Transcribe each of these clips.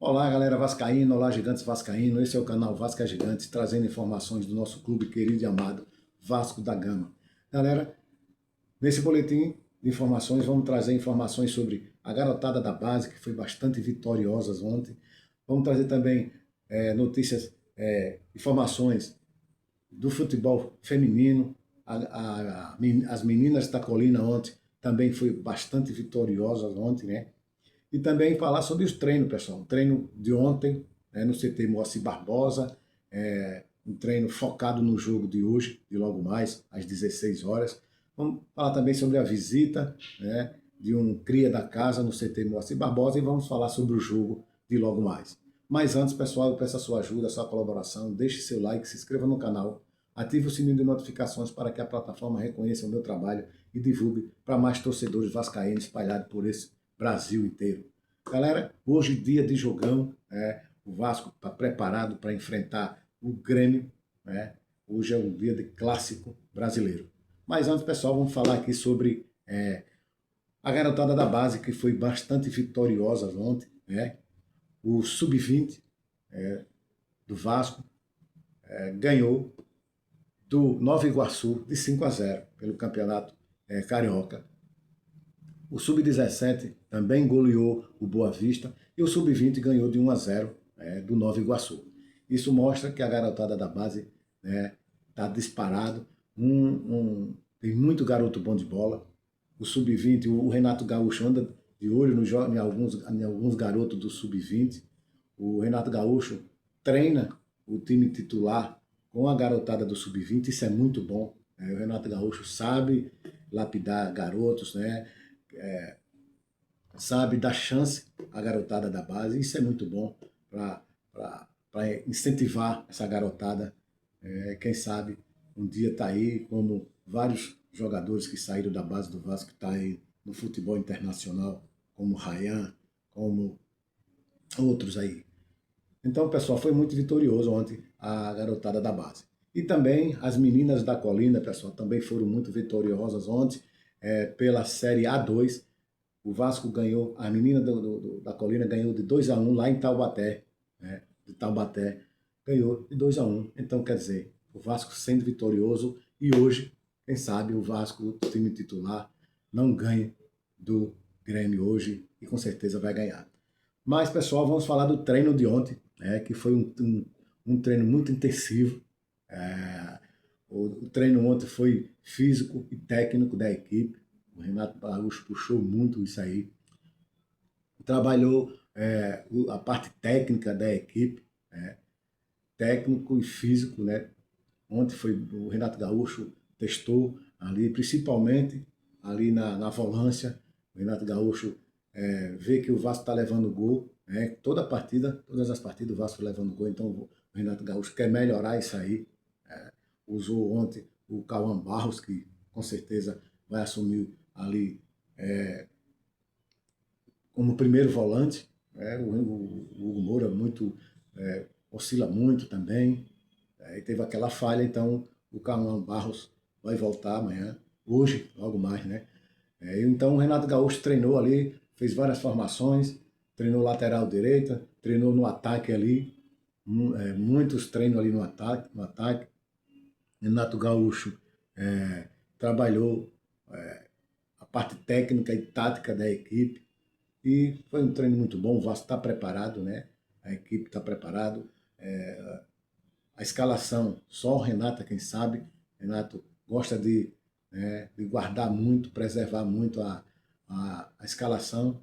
Olá, galera vascaína, olá, gigantes vascaíno. Esse é o canal Vasca Gigantes, trazendo informações do nosso clube querido e amado Vasco da Gama. Galera, nesse boletim de informações, vamos trazer informações sobre a garotada da base, que foi bastante vitoriosa ontem. Vamos trazer também notícias, informações do futebol feminino. As meninas da Colina ontem também foi bastante vitoriosas ontem, né? E também falar sobre os treinos, pessoal. O treino de ontem, no CT Moacir Barbosa, um treino focado no jogo de hoje, de logo mais, às 16 horas. Vamos falar também sobre a visita, de um cria da casa no CT Moacir Barbosa e vamos falar sobre o jogo de logo mais. Mas antes, pessoal, eu peço a sua ajuda, a sua colaboração, deixe seu like, se inscreva no canal, ative o sininho de notificações para que a plataforma reconheça o meu trabalho e divulgue para mais torcedores vascaínos espalhados por esse Brasil inteiro. Galera, hoje dia de jogão, o Vasco está preparado para enfrentar o Grêmio, hoje é um dia de clássico brasileiro. Mas antes, pessoal, vamos falar aqui sobre a garotada da base, que foi bastante vitoriosa ontem, o Sub-20 do Vasco ganhou do Nova Iguaçu de 5-0 pelo campeonato carioca. O Sub-17 também goleou o Boa Vista e o Sub-20 ganhou de 1-0 do Nova Iguaçu. Isso mostra que a garotada da base está disparado. Tem muito garoto bom de bola. O Sub-20, o Renato Gaúcho anda de olho em alguns garotos do Sub-20. O Renato Gaúcho treina o time titular com a garotada do Sub-20. Isso é muito bom. O Renato Gaúcho sabe lapidar garotos, sabe dar chance à garotada da base. Isso é muito bom para incentivar essa garotada. Quem sabe um dia está aí, como vários jogadores que saíram da base do Vasco, que está aí no futebol internacional, como Ryan, como outros aí. Então, pessoal, foi muito vitorioso ontem a garotada da base. E também as meninas da Colina, pessoal, também foram muito vitoriosas ontem pela Série A2. O Vasco ganhou, a menina da Colina ganhou de 2-1 lá em Taubaté, de Taubaté, ganhou de 2-1. Então, quer dizer, o Vasco sendo vitorioso e hoje, quem sabe, o Vasco, o time titular, não ganhe do Grêmio hoje e com certeza vai ganhar. Mas, pessoal, vamos falar do treino de ontem, que foi um treino muito intensivo. O treino ontem foi físico e técnico da equipe. O Renato Gaúcho puxou muito isso aí. Trabalhou a parte técnica da equipe, técnico e físico, Ontem foi o Renato Gaúcho testou ali, principalmente ali na volância. O Renato Gaúcho vê que o Vasco está levando gol, toda partida, todas as partidas o Vasco levando gol, então o Renato Gaúcho quer melhorar isso aí. Usou ontem o Cauã Barros, que com certeza vai assumir ali como primeiro volante. O Hugo Moura oscila muito também. E teve aquela falha, então o Cauã Barros vai voltar amanhã, hoje, logo mais, então o Renato Gaúcho treinou ali, fez várias formações, treinou lateral direita, treinou no ataque ali, muitos treinos ali no ataque. Renato Gaúcho trabalhou a parte técnica e tática da equipe e foi um treino muito bom. O Vasco está preparado, A equipe está preparada. A escalação, só o Renato quem sabe. Renato gosta de guardar muito, preservar muito a escalação,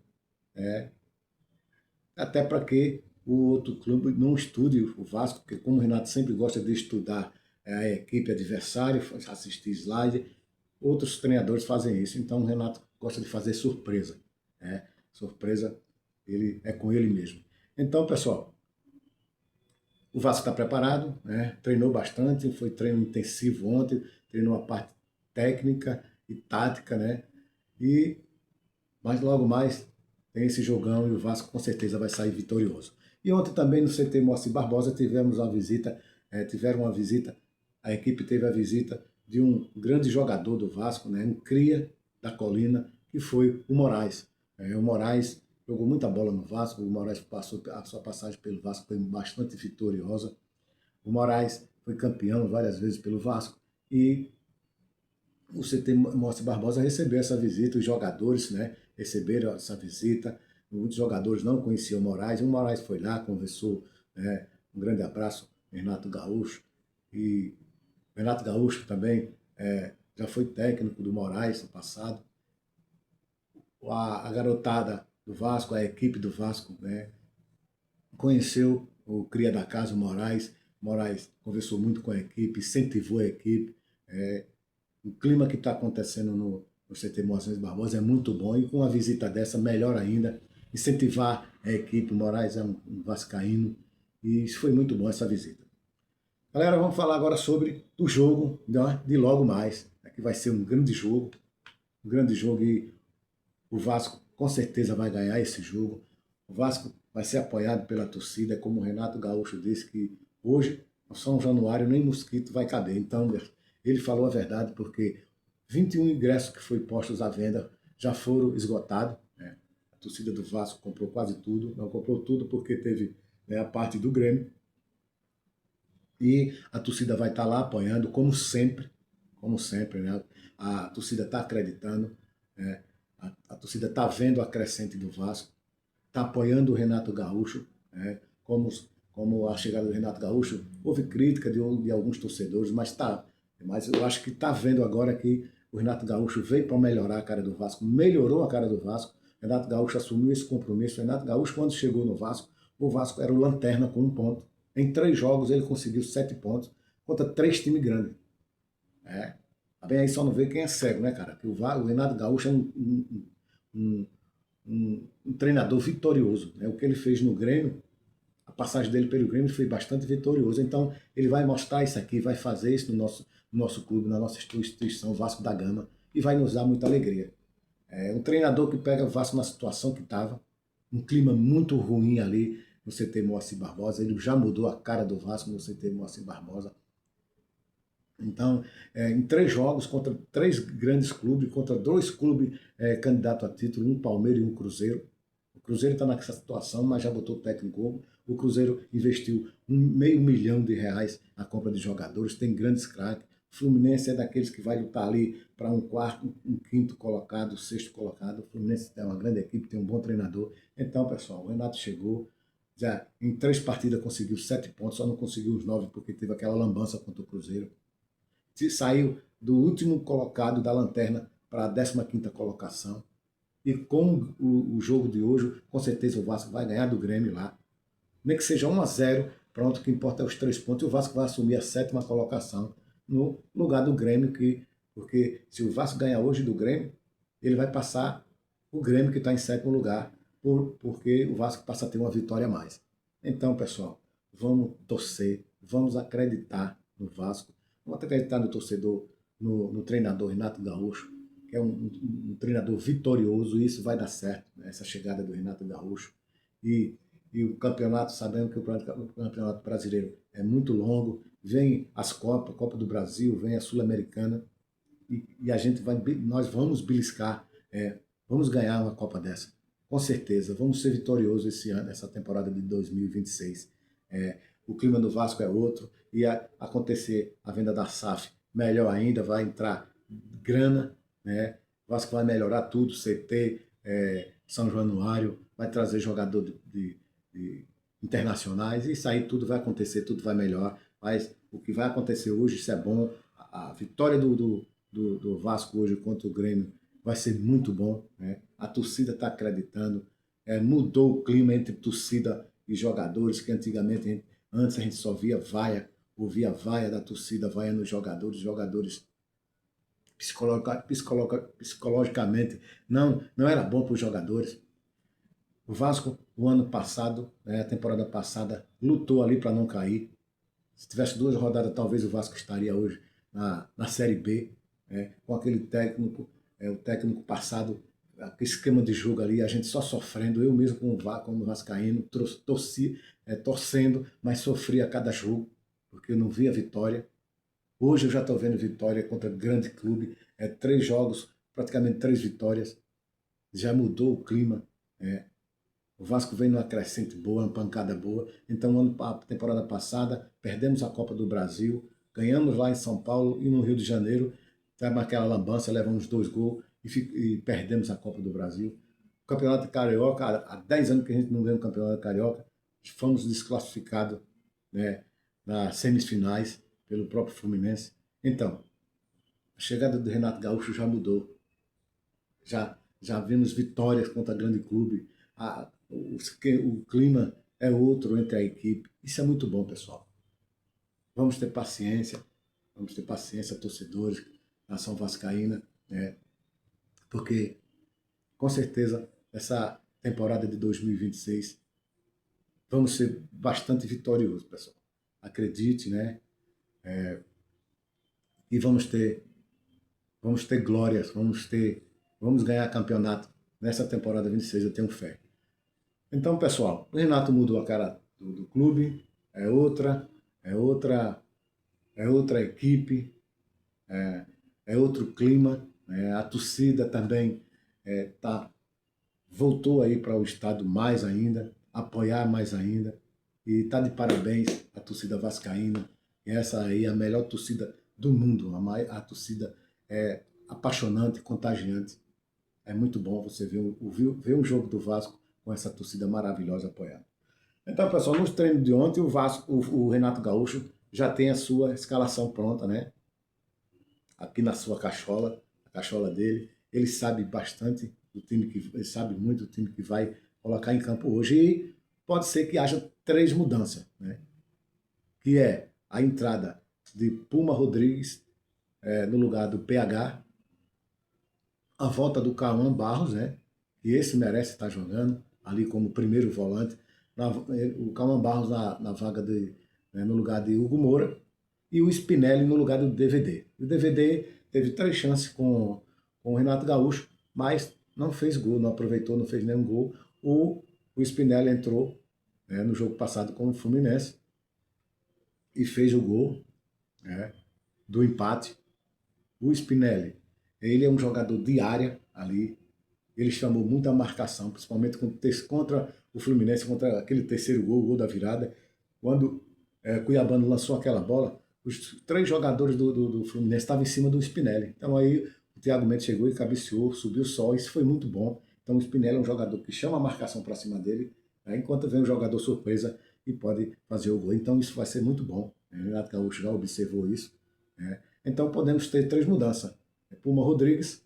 até para que o outro clube não estude o Vasco, porque como o Renato sempre gosta de estudar a equipe adversária, assistir slide, outros treinadores fazem isso. Então o Renato gosta de fazer surpresa. Surpresa ele é com ele mesmo. Então, pessoal, o Vasco está preparado, treinou bastante, foi treino intensivo ontem, treinou a parte técnica e tática, mas logo mais tem esse jogão e o Vasco com certeza vai sair vitorioso. E ontem também no CT Moacir Barbosa tivemos uma visita, a equipe teve a visita de um grande jogador do Vasco, um cria da Colina, que foi o Moraes. O Moraes jogou muita bola no Vasco. O Moraes passou, a sua passagem pelo Vasco foi bastante vitoriosa. O Moraes foi campeão várias vezes pelo Vasco e o CT Moacir Barbosa recebeu essa visita, os jogadores, né, receberam essa visita. Muitos jogadores não conheciam o Moraes. O Moraes foi lá, conversou, né, um grande abraço, Renato Gaúcho. E Renato Gaúcho também já foi técnico do Moraes no passado. A garotada do Vasco, a equipe do Vasco, né, conheceu o cria da casa, o Moraes. Moraes conversou muito com a equipe, incentivou a equipe. O clima que está acontecendo no CT Moacir Barbosa é muito bom e com a visita dessa, melhor ainda. Incentivar a equipe. O Moraes é um vascaíno e isso foi muito bom, essa visita. Galera, vamos falar agora sobre o jogo, né, de logo mais, que vai ser um grande jogo e o Vasco com certeza vai ganhar esse jogo. O Vasco vai ser apoiado pela torcida, como o Renato Gaúcho disse, que hoje, no São Januário, nem mosquito vai caber. Então, ele falou a verdade, porque 21 ingressos que foram postos à venda já foram esgotados. Né? A torcida do Vasco comprou quase tudo, não comprou tudo porque teve, né, a parte do Grêmio. E a torcida vai estar lá apoiando, como sempre, né? A torcida está acreditando, né? A torcida está vendo a crescente do Vasco, está apoiando o Renato Gaúcho, né? Como a chegada do Renato Gaúcho, houve crítica de alguns torcedores, mas eu acho que está vendo agora que o Renato Gaúcho veio para melhorar a cara do Vasco, melhorou a cara do Vasco. Renato Gaúcho assumiu esse compromisso. Renato Gaúcho, quando chegou no Vasco, o Vasco era o lanterna com 1 ponto. Em 3 jogos ele conseguiu 7 pontos contra 3 times grandes. Bem, aí só não vê quem é cego, né, cara? Que o Renato Gaúcho é um treinador vitorioso. Né? O que ele fez no Grêmio, a passagem dele pelo Grêmio foi bastante vitorioso. Então, ele vai mostrar isso aqui, vai fazer isso no nosso clube, na nossa instituição Vasco da Gama, e vai nos dar muita alegria. É um treinador que pega o Vasco na situação que estava, um clima muito ruim ali no CT Moacir Barbosa. Ele já mudou a cara do Vasco no CT Moacir Barbosa. Então, em 3 jogos, contra 3 grandes clubes, contra 2 clubes candidatos a título, um Palmeiras e um Cruzeiro. O Cruzeiro está nessa situação, mas já botou o técnico. O Cruzeiro investiu R$500 mil na compra de jogadores, tem grandes craques. O Fluminense é daqueles que vai lutar ali para um quarto, um quinto colocado, 6º colocado. O Fluminense tem uma grande equipe, tem um bom treinador. Então, pessoal, o Renato chegou, já em 3 partidas conseguiu 7 pontos, só não conseguiu os 9 porque teve aquela lambança contra o Cruzeiro. Saiu do último colocado da lanterna para a 15ª colocação. E com o jogo de hoje, com certeza o Vasco vai ganhar do Grêmio lá. Nem que seja 1-0, pronto, o que importa é os 3 pontos. E o Vasco vai assumir a 7ª colocação no lugar do Grêmio, porque se o Vasco ganhar hoje do Grêmio, ele vai passar o Grêmio que está em 7º lugar, porque o Vasco passa a ter uma vitória a mais. Então, pessoal, vamos torcer, vamos acreditar no Vasco. Vamos acreditar no torcedor, no treinador Renato Gaúcho, que é um treinador vitorioso, e isso vai dar certo, né? Essa chegada do Renato Gaúcho. E o campeonato, sabendo que o campeonato brasileiro é muito longo, vem as Copas, a Copa do Brasil, vem a Sul-Americana, e nós vamos beliscar, vamos ganhar uma Copa dessa. Com certeza, vamos ser vitoriosos esse ano, essa temporada de 2026. O clima do Vasco é outro, e acontecer a venda da SAF, melhor ainda, vai entrar grana, né? O Vasco vai melhorar tudo, CT, São Januário, vai trazer jogador de internacionais, e isso aí tudo vai acontecer, tudo vai melhorar. Mas o que vai acontecer hoje, isso é bom. A vitória do Vasco hoje contra o Grêmio vai ser muito bom, né? A torcida está acreditando, mudou o clima entre torcida e jogadores, que antigamente, antes a gente só ouvia vaia da torcida, vaia nos jogadores, psicologicamente não era bom para os jogadores. O Vasco, o ano passado, a temporada passada, lutou ali para não cair. Se tivesse 2 rodadas, talvez o Vasco estaria hoje na Série B, com aquele técnico, o técnico passado, aquele esquema de jogo ali, a gente só sofrendo, eu mesmo como vascaíno, torcendo, mas sofria a cada jogo, porque eu não via vitória. Hoje eu já estou vendo vitória contra grande clube, 3 jogos, praticamente 3 vitórias, já mudou o clima. O Vasco vem numa crescente boa, uma pancada boa. Então, a temporada passada, perdemos a Copa do Brasil, ganhamos lá em São Paulo e no Rio de Janeiro, tivemos aquela lambança, levamos 2 gols e perdemos a Copa do Brasil. O Campeonato Carioca, há 10 anos que a gente não ganha o Campeonato Carioca, fomos desclassificados, né, nas semifinais pelo próprio Fluminense. Então, a chegada do Renato Gaúcho já mudou. Já vimos vitórias contra grande clube. O clima é outro entre a equipe. Isso é muito bom, pessoal. Vamos ter paciência, torcedores, nação vascaína, né? Porque, com certeza, essa temporada de 2026 vamos ser bastante vitoriosos, pessoal. Acredite, né? E vamos ter glórias, vamos ganhar campeonato nessa temporada 26, eu tenho fé. Então, pessoal, o Renato mudou a cara do clube, é outra equipe, é outro clima, a torcida também voltou aí para o estado mais ainda, apoiar mais ainda, e está de parabéns a torcida vascaína, essa aí é a melhor torcida do mundo, a torcida é apaixonante, contagiante, é muito bom você ver um jogo do Vasco com essa torcida maravilhosa apoiando. Então, pessoal, nos treinos de ontem, o Renato Gaúcho já tem a sua escalação pronta, né? Aqui na sua cachola, a cachola dele. Ele sabe bastante do time ele sabe muito do time que vai colocar em campo hoje. E pode ser que haja 3 mudanças, né? Que é a entrada de Puma Rodrigues no lugar do PH, a volta do Cauã Barros, né? E esse merece estar jogando ali como primeiro volante, o Cauã Barros na vaga no lugar de Hugo Moura, e o Spinelli no lugar do DVD. O DVD teve 3 chances com o Renato Gaúcho, mas não fez gol, não aproveitou, não fez nenhum gol. O Spinelli entrou no jogo passado com o Fluminense e fez o gol do empate. O Spinelli, ele é um jogador de área ali, ele chamou muita marcação, principalmente contra o Fluminense, contra aquele terceiro gol, o gol da virada. Quando Cuiabano lançou aquela bola, os 3 jogadores do Fluminense estavam em cima do Spinelli. Então aí o Thiago Mendes chegou e cabeceou, subiu só, isso foi muito bom. Então o Spinelli é um jogador que chama a marcação para cima dele, enquanto vem um jogador surpresa e pode fazer o gol. Então isso vai ser muito bom. O Renato Gaúcho já observou isso. Então podemos ter 3 mudanças. Puma Rodrigues,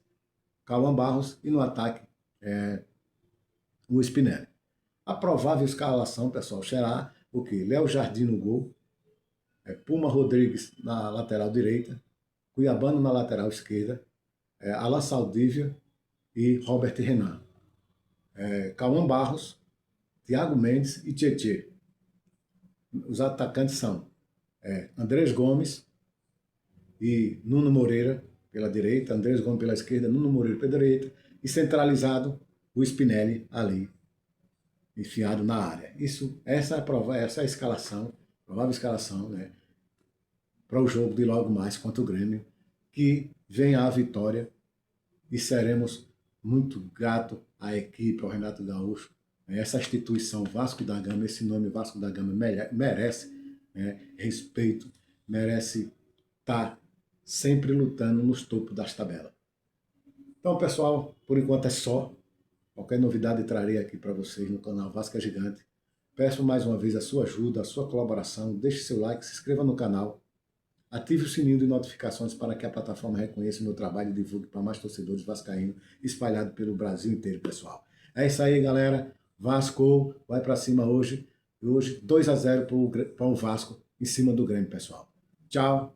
Cauã Barros e no ataque o Spinelli. A provável escalação, pessoal, será o quê? Léo Jardim no gol, Puma Rodrigues na lateral direita, Cuiabano na lateral esquerda, Alan Saldívia e Robert Renan. Cauã Barros, Thiago Mendes e Tietê. Os atacantes são Andrés Gomes e Nuno Moreira pela direita, Andrés Gomes pela esquerda, Nuno Moreira pela direita, e centralizado o Spinelli ali, enfiado na área. Essa é a escalação, provável escalação, né, para o jogo de logo mais contra o Grêmio, que venha a vitória e seremos muito gratos à equipe, ao Renato Gaúcho. Essa instituição Vasco da Gama, esse nome Vasco da Gama merece respeito, merece estar sempre lutando nos topos das tabelas. Então, pessoal, por enquanto é só. Qualquer novidade trarei aqui para vocês no canal Vasco é Gigante. Peço mais uma vez a sua ajuda, a sua colaboração. Deixe seu like, se inscreva no canal. Ative o sininho de notificações para que a plataforma reconheça o meu trabalho e divulgue para mais torcedores vascaínos espalhados pelo Brasil inteiro, pessoal. É isso aí, galera. Vasco vai para cima hoje. Hoje 2-0 para o Vasco em cima do Grêmio, pessoal. Tchau.